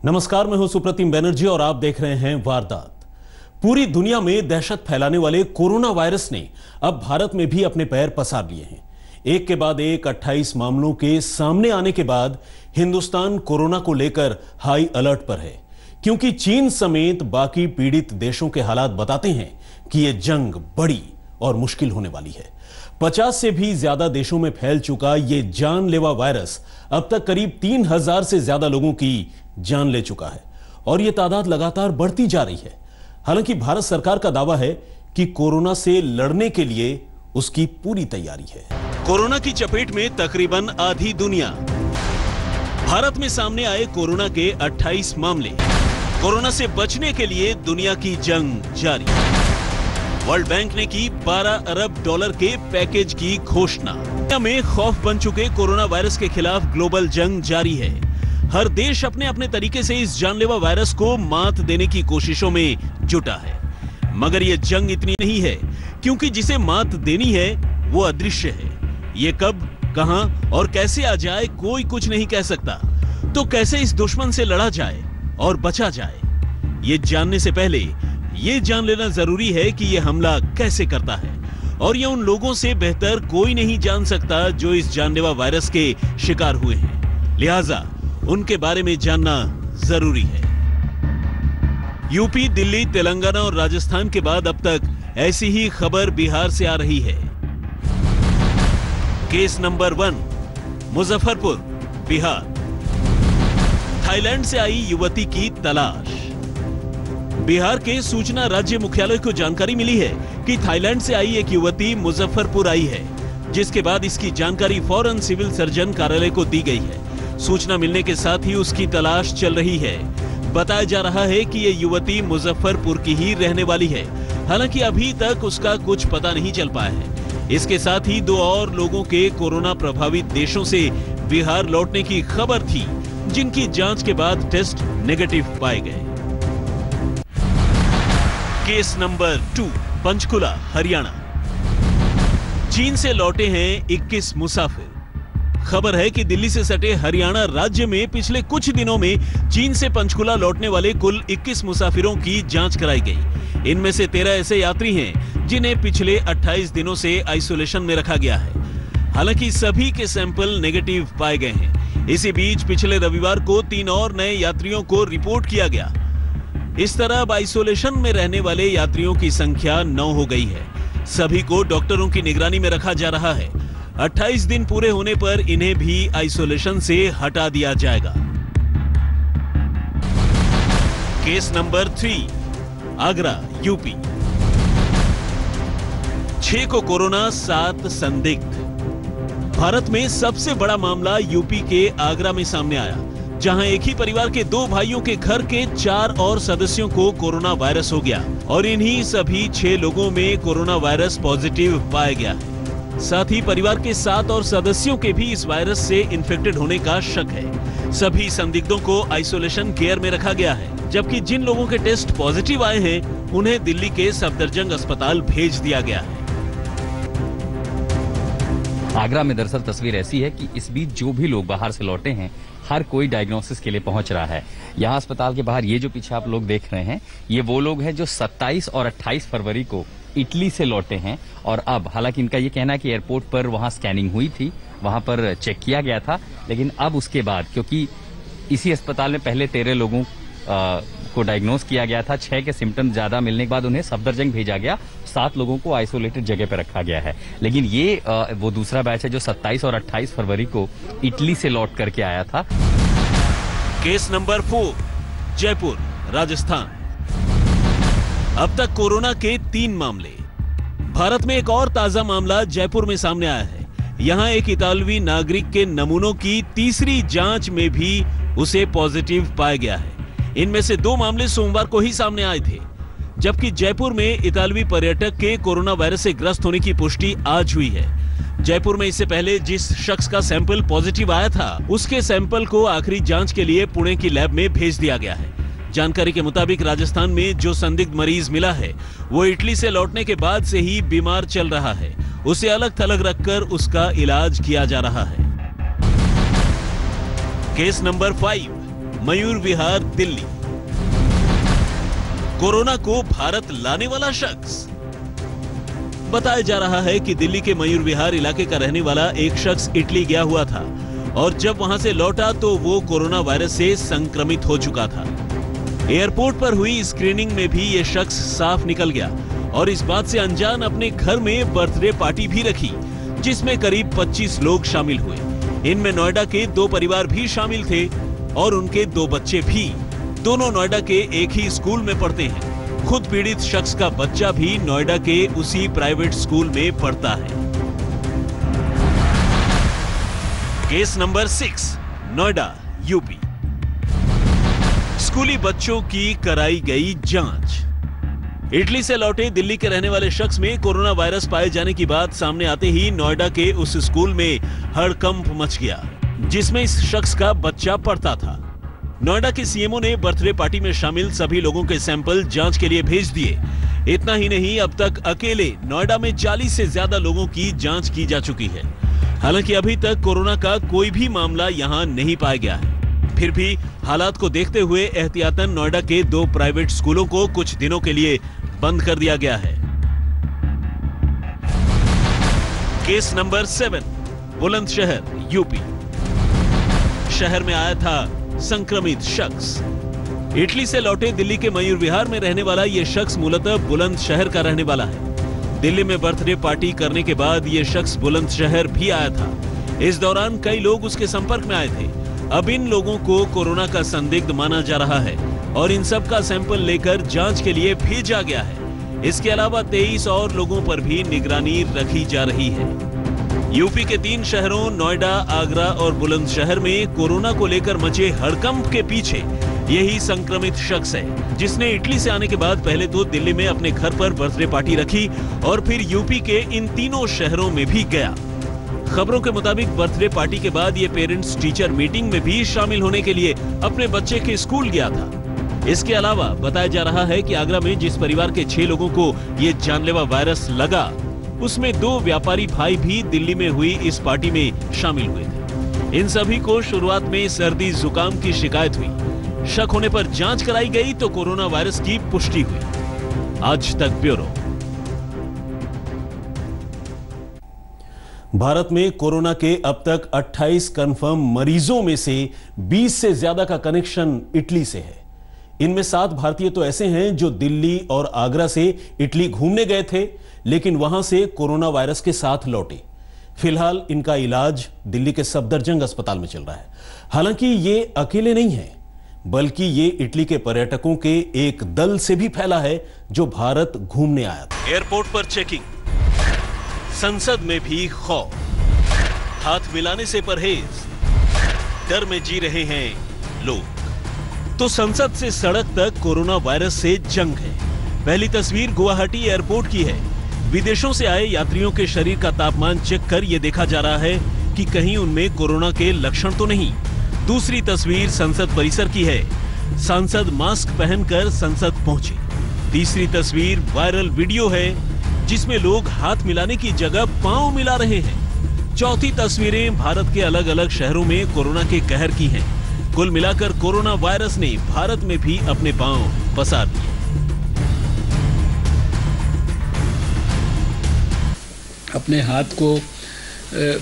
नमस्कार, मैं हूं सुप्रतिम बैनर्जी और आप देख रहे हैं वारदात। पूरी दुनिया में दहशत फैलाने वाले कोरोना वायरस ने अब भारत में भी अपने पैर पसार लिए हैं। एक के बाद एक 28 मामलों के सामने आने के बाद हिंदुस्तान कोरोना को लेकर हाई अलर्ट पर है, क्योंकि चीन समेत बाकी पीड़ित देशों के हालात बताते हैं कि यह जंग बड़ी और मुश्किल होने वाली है। 50 से भी ज्यादा देशों में फैल चुका यह जानलेवा वायरस अब तक करीब 3000 से ज्यादा लोगों की जान ले चुका है और यह तादाद लगातार बढ़ती जा रही है। हालांकि भारत सरकार का दावा है कि कोरोना से लड़ने के लिए उसकी पूरी तैयारी है। कोरोना की चपेट में तकरीबन आधी दुनिया। भारत में सामने आए कोरोना के 28 मामले। कोरोना से बचने के लिए दुनिया की जंग जारी। वर्ल्ड बैंक ने की $12 अरब के पैकेज की घोषणा। दुनिया में खौफ बन चुके कोरोना वायरस के खिलाफ ग्लोबल जंग जारी है। हर देश अपने अपने तरीके से इस जानलेवा वायरस को मात देने की कोशिशों में जुटा है, मगर यह जंग इतनी नहीं है, क्योंकि जिसे मात देनी है वो अदृश्य है। ये कब, कहां और कैसे आ जाए कोई कुछ नहीं कह सकता। तो कैसे इस दुश्मन से लड़ा जाए और बचा जाए, ये जानने से पहले ये जान लेना जरूरी है कि यह हमला कैसे करता है, और यह उन लोगों से बेहतर कोई नहीं जान सकता जो इस जानलेवा वायरस के शिकार हुए हैं। लिहाजा उनके बारे में जानना जरूरी है। यूपी, दिल्ली, तेलंगाना और राजस्थान के बाद अब तक ऐसी ही खबर बिहार से आ रही है। Case number 1, Muzaffarpur, Bihar. Thailand से आई युवती की तलाश। बिहार के सूचना राज्य मुख्यालय को जानकारी मिली है कि थाईलैंड से आई एक युवती मुजफ्फरपुर आई है, जिसके बाद इसकी जानकारी फौरन सिविल सर्जन कार्यालय को दी गई है। सूचना मिलने के साथ ही उसकी तलाश चल रही है। बताया जा रहा है कि यह युवती मुजफ्फरपुर की ही रहने वाली है। हालांकि अभी तक उसका कुछ पता नहीं चल पाया है। इसके साथ ही 2 और लोगों के कोरोना प्रभावित देशों से बिहार लौटने की खबर थी, जिनकी जांच के बाद टेस्ट नेगेटिव पाए गए। Case number 2, Panchkula, Haryana. चीन से लौटे हैं 21 मुसाफिर। खबर है कि दिल्ली से सटे हरियाणा राज्य में पिछले कुछ दिनों में चीन से पंचकुला लौटने वाले कुल 21 मुसाफिरों की जांच कराई गई। इनमें से 13 ऐसे यात्री हैं जिन्हें पिछले 28 दिनों से आइसोलेशन में रखा गया है। हालांकि सभी के सैंपल नेगेटिव पाए गए हैं। इसी बीच पिछले रविवार को 3 और नए यात्रियों को रिपोर्ट किया गया। इस तरह अब आइसोलेशन में रहने वाले यात्रियों की संख्या 9 हो गई है। सभी को डॉक्टरों की निगरानी में रखा जा रहा है। 28 दिन पूरे होने पर इन्हें भी आइसोलेशन से हटा दिया जाएगा। Case number 3, Agra, UP. 6 को कोरोना, 7 संदिग्ध। भारत में सबसे बड़ा मामला यूपी के आगरा में सामने आया, जहां एक ही परिवार के 2 भाइयों के घर के 4 और सदस्यों को कोरोना वायरस हो गया और इन्हीं सभी 6 लोगों में कोरोना वायरस पॉजिटिव पाया गया है। साथ ही परिवार के 7 और सदस्यों के भी इस वायरस से इन्फेक्टेड होने का शक है। सभी संदिग्धों को आइसोलेशन केयर में रखा गया है, जबकि जिन लोगों के टेस्ट पॉजिटिव आए हैं उन्हें दिल्ली के सफदरजंग अस्पताल भेज दिया गया है। आगरा में दरअसल तस्वीर ऐसी है कि इस बीच जो भी लोग बाहर से लौटे हैं, हर कोई डायग्नोसिस के लिए पहुंच रहा है। यहाँ अस्पताल के बाहर ये जो पीछे आप लोग देख रहे हैं, ये वो लोग हैं जो 27 और 28 फरवरी को इटली से लौटे हैं। और अब हालांकि इनका ये कहना है कि एयरपोर्ट पर वहां स्कैनिंग हुई थी, वहां पर चेक किया गया था, लेकिन अब उसके बाद क्योंकि इसी अस्पताल में पहले 13 लोगों को डायग्नोस किया गया था, 6 के सिम्टम ज्यादा मिलने के बाद उन्हें सफदरजंग भेजा गया, 7 लोगों को आइसोलेटेड जगह पर रखा गया है। लेकिन ये वो दूसरा बैच है जो 27 और 28 फरवरी को इटली से लौट करके आया था। Case number 4, Jaipur, Rajasthan. अब तक कोरोना के 3 मामले। भारत में एक और ताजा मामला जयपुर में सामने आया है। यहां एक इतालवी नागरिक के नमूनों की तीसरी जांच में भी उसे पॉजिटिव पाया गया है। इनमें से 2 मामले सोमवार को ही सामने आए थे, जबकि जयपुर में इतालवी पर्यटक के कोरोना वायरस से ग्रस्त होने की पुष्टि आज हुई है। जयपुर में इससे पहले जिस शख्स का सैंपल पॉजिटिव आया था, उसके सैंपल को आखिरी जांच के लिए पुणे की लैब में भेज दिया गया है। जानकारी के मुताबिक राजस्थान में जो संदिग्ध मरीज मिला है, वो इटली से लौटने के बाद से ही बीमार चल रहा है। उसे अलग थलग रखकर उसका इलाज किया जा रहा है। Case number 5, Mayur Vihar, Delhi. Corona को भारत लाने वाला शख्स। बताया जा रहा है कि दिल्ली के मयूर विहार इलाके का रहने वाला एक शख्स इटली गया हुआ था और जब वहां से लौटा तो वो कोरोना वायरस से संक्रमित हो चुका था। एयरपोर्ट पर हुई स्क्रीनिंग में भी ये शख्स साफ निकल गया और इस बात से अनजान अपने घर में बर्थडे पार्टी भी रखी, जिसमें करीब 25 लोग शामिल हुए। इनमें नोएडा के 2 परिवार भी शामिल थे और उनके 2 बच्चे भी। दोनों नोएडा के एक ही स्कूल में पढ़ते हैं। खुद पीड़ित शख्स का बच्चा भी नोएडा के उसी प्राइवेट स्कूल में पढ़ता है। Case number 6, Noida, UP. स्कूली बच्चों की कराई गई जांच। इटली से लौटे दिल्ली के रहने वाले शख्स में कोरोना वायरस पाए जाने की बात सामने आते ही नोएडा के उस स्कूल में हड़कंप मच गया, जिसमें इस शख्स का बच्चा पढ़ता था। नोएडा के सीएमओ ने बर्थडे पार्टी में शामिल सभी लोगों के सैंपल जांच के लिए भेज दिए। इतना ही नहीं, अब तक अकेले नोएडा में 40 से ज्यादा लोगों की जांच की जा चुकी है। हालांकि अभी तक कोरोना का कोई भी मामला यहां नहीं पाया गया है। फिर भी हालात को देखते हुए एहतियातन नोएडा के 2 प्राइवेट स्कूलों को कुछ दिनों के लिए बंद कर दिया गया है। Case number 7, Bulandshahr, UP. शहर में आया था संक्रमित शख्स। इटली से लौटे दिल्ली के मयूर विहार में रहने वाला यह शख्स मूलतः बुलंदशहर का रहने वाला है। दिल्ली में बर्थडे पार्टी करने के बाद यह शख्स बुलंदशहर भी आया था। इस दौरान कई लोग उसके संपर्क में आए थे। अब इन लोगों को कोरोना का संदिग्ध माना जा रहा है और इन सब का सैंपल लेकर जांच के लिए भेजा गया है। इसके अलावा 23 और लोगों पर भी निगरानी रखी जा रही है। यूपी के 3 शहरों नोएडा, आगरा और बुलंदशहर में कोरोना को लेकर मचे हड़कंप के पीछे यही संक्रमित शख्स है, जिसने इटली से आने के बाद पहले तो दिल्ली में अपने घर पर बर्थडे पार्टी रखी और फिर यूपी के इन तीनों शहरों में भी गया। खबरों के मुताबिक बर्थडे पार्टी के बाद ये पेरेंट्स टीचर मीटिंग में भी शामिल होने के लिए अपने बच्चे के स्कूल गया था। इसके अलावा बताया जा रहा है कि आगरा में जिस परिवार के 6 लोगों को ये जानलेवा वायरस लगा, उसमें 2 व्यापारी भाई भी दिल्ली में हुई इस पार्टी में शामिल हुए थे। इन सभी को शुरुआत में सर्दी जुकाम की शिकायत हुई। शक होने पर जांच कराई गई तो कोरोना वायरस की पुष्टि हुई। आज तक ब्यूरो। भारत में कोरोना के अब तक 28 कंफर्म मरीजों में से 20 से ज्यादा का कनेक्शन इटली से है। इनमें 7 भारतीय तो ऐसे हैं जो दिल्ली और आगरा से इटली घूमने गए थे, लेकिन वहां से कोरोना वायरस के साथ लौटे। फिलहाल इनका इलाज दिल्ली के सफदरजंग अस्पताल में चल रहा है। हालांकि ये अकेले नहीं हैं, बल्कि ये इटली के पर्यटकों के एक दल से भी फैला है जो भारत घूमने आया था। एयरपोर्ट पर चेकिंग, संसद में भी खौफ, हाथ मिलाने से परहेज, डर में जी रहे हैं लोग। तो संसद से सड़क तक कोरोना वायरस से जंग है। पहली तस्वीर गुवाहाटी एयरपोर्ट की है। विदेशों से आए यात्रियों के शरीर का तापमान चेक कर यह देखा जा रहा है कि कहीं उनमें कोरोना के लक्षण तो नहीं। दूसरी तस्वीर संसद परिसर की है। सांसद मास्क पहनकर संसद पहुंचे। तीसरी तस्वीर वायरल वीडियो है जिसमें लोग हाथ मिलाने की जगह पांव मिला रहे हैं। चौथी तस्वीरें भारत के अलग अलग शहरों में कोरोना के कहर की हैं। कुल मिलाकर कोरोना वायरस ने भारत में भी अपने पांव पसार दिए। अपने हाथ को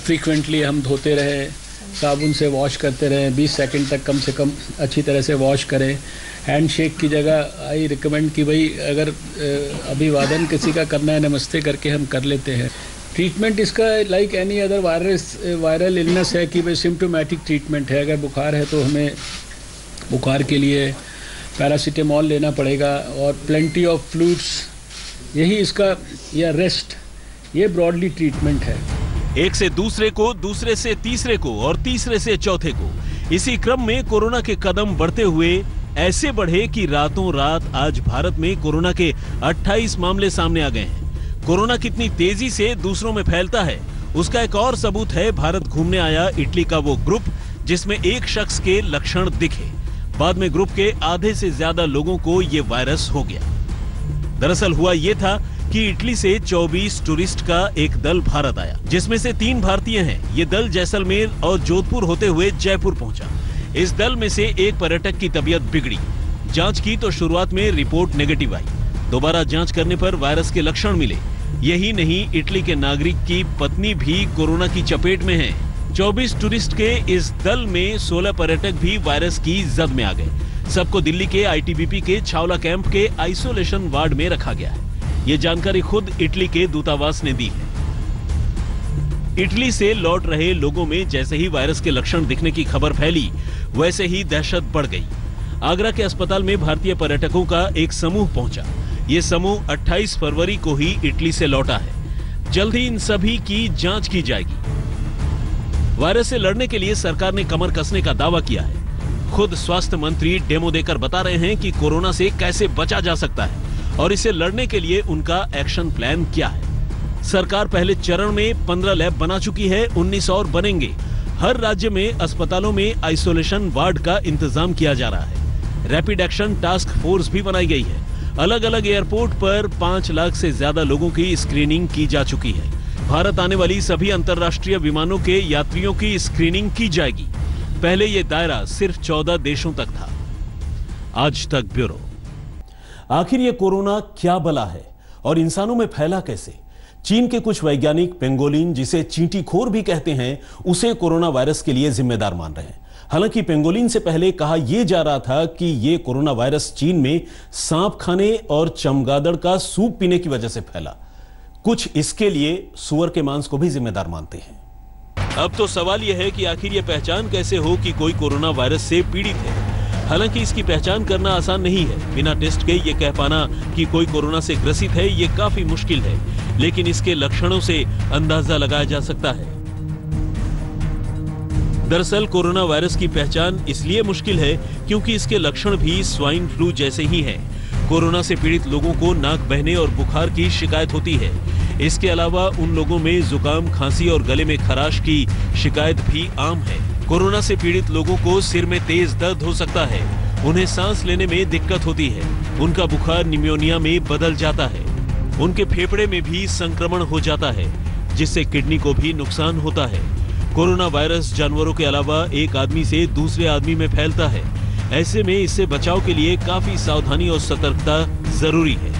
फ्रीक्वेंटली हम धोते रहें, साबुन से वॉश करते रहें, 20 सेकंड तक कम से कम अच्छी तरह से वॉश करें। हैंड शेक की जगह आई रिकमेंड कि भाई अगर अभिवादन किसी का करना है, नमस्ते करके हम कर लेते हैं। ट्रीटमेंट इसका like any other viral illness है कि भाई सिम्टोमेटिक ट्रीटमेंट है। अगर बुखार है तो हमें बुखार के लिए पैरासीटामोल लेना पड़ेगा और प्लेंटी ऑफ फ्लूइड्स, यही इसका, या रेस्ट, ये ब्रॉडली ट्रीटमेंट है। एक से दूसरे को, दूसरे से तीसरे को और तीसरे से चौथे को। इसी क्रम में कोरोना के कदम बढ़ते हुए ऐसे बढ़े कि रातों रात आज भारत में कोरोना के 28 मामले सामने आ गए हैं। कोरोना कितनी तेजी से दूसरों में फैलता है उसका एक और सबूत है भारत घूमने आया इटली का वो ग्रुप जिसमें एक शख्स के लक्षण दिखे। बाद में ग्रुप के आधे से ज्यादा लोगों को ये वायरस हो गया। दरअसल हुआ ये था कि इटली से 24 टूरिस्ट का एक दल भारत आया, जिसमें से 3 भारतीय हैं। ये दल जैसलमेर और जोधपुर होते हुए जयपुर पहुंचा। इस दल में से एक पर्यटक की तबीयत बिगड़ी। जांच की तो शुरुआत में रिपोर्ट नेगेटिव आई। दोबारा जांच करने पर वायरस के लक्षण मिले। यही नहीं, इटली के नागरिक की पत्नी भी कोरोना की चपेट में है। 24 टूरिस्ट के इस दल में 16 पर्यटक भी वायरस की जद में आ गए। सबको दिल्ली के आईटीबीपी के छावला कैंप के आइसोलेशन वार्ड में रखा गया है। ये जानकारी खुद इटली के दूतावास ने दी है। इटली से लौट रहे लोगों में जैसे ही वायरस के लक्षण दिखने की खबर फैली, वैसे ही दहशत बढ़ गई। आगरा के अस्पताल में भारतीय पर्यटकों का एक समूह पहुंचा। ये समूह 28 फरवरी को ही इटली से लौटा है। जल्द ही इन सभी की जांच की जाएगी। वायरस से लड़ने के लिए सरकार ने कमर कसने का दावा किया है। खुद स्वास्थ्य मंत्री डेमो देकर बता रहे हैं कि कोरोना से कैसे बचा जा सकता है और इसे लड़ने के लिए उनका एक्शन प्लान क्या है। सरकार पहले चरण में 15 लैब बना चुकी है, 19 और बनेंगे। हर राज्य में अस्पतालों में आइसोलेशन वार्ड का इंतजाम किया जा रहा है। रैपिड एक्शन टास्क फोर्स भी बनाई गई है। अलग अलग एयरपोर्ट पर 5 लाख से ज्यादा लोगों की स्क्रीनिंग की जा चुकी है। भारत आने वाली सभी अंतर्राष्ट्रीय विमानों के यात्रियों की स्क्रीनिंग की जाएगी। पहले ये दायरा सिर्फ 14 देशों तक था। आज तक ब्यूरो। आखिर ये कोरोना क्या बला है और इंसानों में फैला कैसे? चीन के कुछ वैज्ञानिक पेंगोलिन, जिसे चींटीखोर भी कहते हैं, उसे कोरोना वायरस के लिए जिम्मेदार मान रहे हैं। हालांकि पेंगोलिन से पहले कहा यह जा रहा था कि यह कोरोना वायरस चीन में सांप खाने और चमगादड़ का सूप पीने की वजह से फैला। कुछ इसके लिए सुअर के मांस को भी जिम्मेदार मानते हैं। अब तो सवाल यह है कि आखिर यह पहचान कैसे हो कि कोई कोरोना वायरस से पीड़ित है। हालांकि इसकी पहचान करना आसान नहीं है। बिना टेस्ट के ये कह पाना कि कोई कोरोना से ग्रसित है, ये काफी मुश्किल है। लेकिन इसके लक्षणों से अंदाजा लगाया जा सकता है। दरअसल कोरोना वायरस की पहचान इसलिए मुश्किल है क्योंकि इसके लक्षण भी स्वाइन फ्लू जैसे ही हैं। कोरोना से पीड़ित लोगों को नाक बहने और बुखार की शिकायत होती है। इसके अलावा उन लोगों में जुकाम, खांसी और गले में खराश की शिकायत भी आम है। कोरोना से पीड़ित लोगों को सिर में तेज दर्द हो सकता है। उन्हें सांस लेने में दिक्कत होती है। उनका बुखार निमोनिया में बदल जाता है। उनके फेफड़े में भी संक्रमण हो जाता है, जिससे किडनी को भी नुकसान होता है। कोरोना वायरस जानवरों के अलावा एक आदमी से दूसरे आदमी में फैलता है। ऐसे में इससे बचाव के लिए काफी सावधानी और सतर्कता जरूरी है।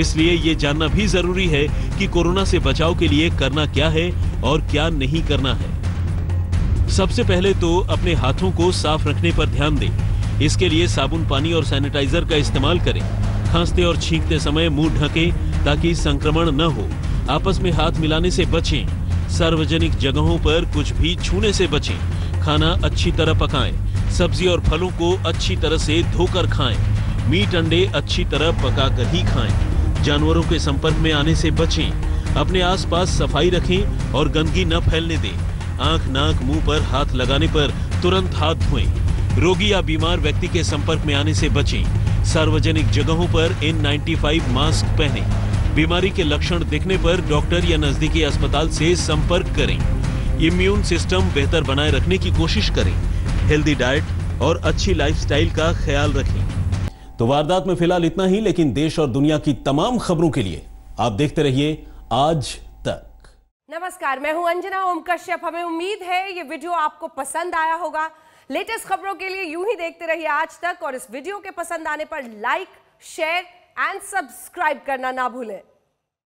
इसलिए ये जानना भी जरूरी है कि कोरोना से बचाव के लिए करना क्या है और क्या नहीं करना है। सबसे पहले तो अपने हाथों को साफ रखने पर ध्यान दें। इसके लिए साबुन, पानी और सैनिटाइजर का इस्तेमाल करें। खांसते और छींकते समय मुंह ढकें ताकि संक्रमण न हो। आपस में हाथ मिलाने से बचें। सार्वजनिक जगहों पर कुछ भी छूने से बचें। खाना अच्छी तरह पकाएं। सब्जी और फलों को अच्छी तरह से धोकर खाएं। मीट, अंडे अच्छी तरह पकाकर ही खाएं। जानवरों के संपर्क में आने से बचें। अपने आसपास सफाई रखें और गंदगी न फैलने दें। आंख, नाक, मुंह पर हाथ लगाने पर तुरंत हाथ धोएं। रोगी या बीमार व्यक्ति के संपर्क में आने से बचें। सार्वजनिक जगहों पर N95 मास्क पहनें। बीमारी के लक्षण दिखने पर डॉक्टर या नजदीकी अस्पताल से संपर्क करें। इम्यून सिस्टम बेहतर बनाए रखने की कोशिश करें। हेल्दी डाइट और अच्छी लाइफस्टाइल का ख्याल रखें। तो वारदात में फिलहाल इतना ही, लेकिन देश और दुनिया की तमाम खबरों के लिए आप देखते रहिए आज तक। नमस्कार, मैं हूं अंजना ओम कश्यप। हमें उम्मीद है ये वीडियो आपको पसंद आया होगा। लेटेस्ट खबरों के लिए यूं ही देखते रहिए आज तक और इस वीडियो के पसंद आने पर लाइक, शेयर एंड सब्सक्राइब करना ना भूलें।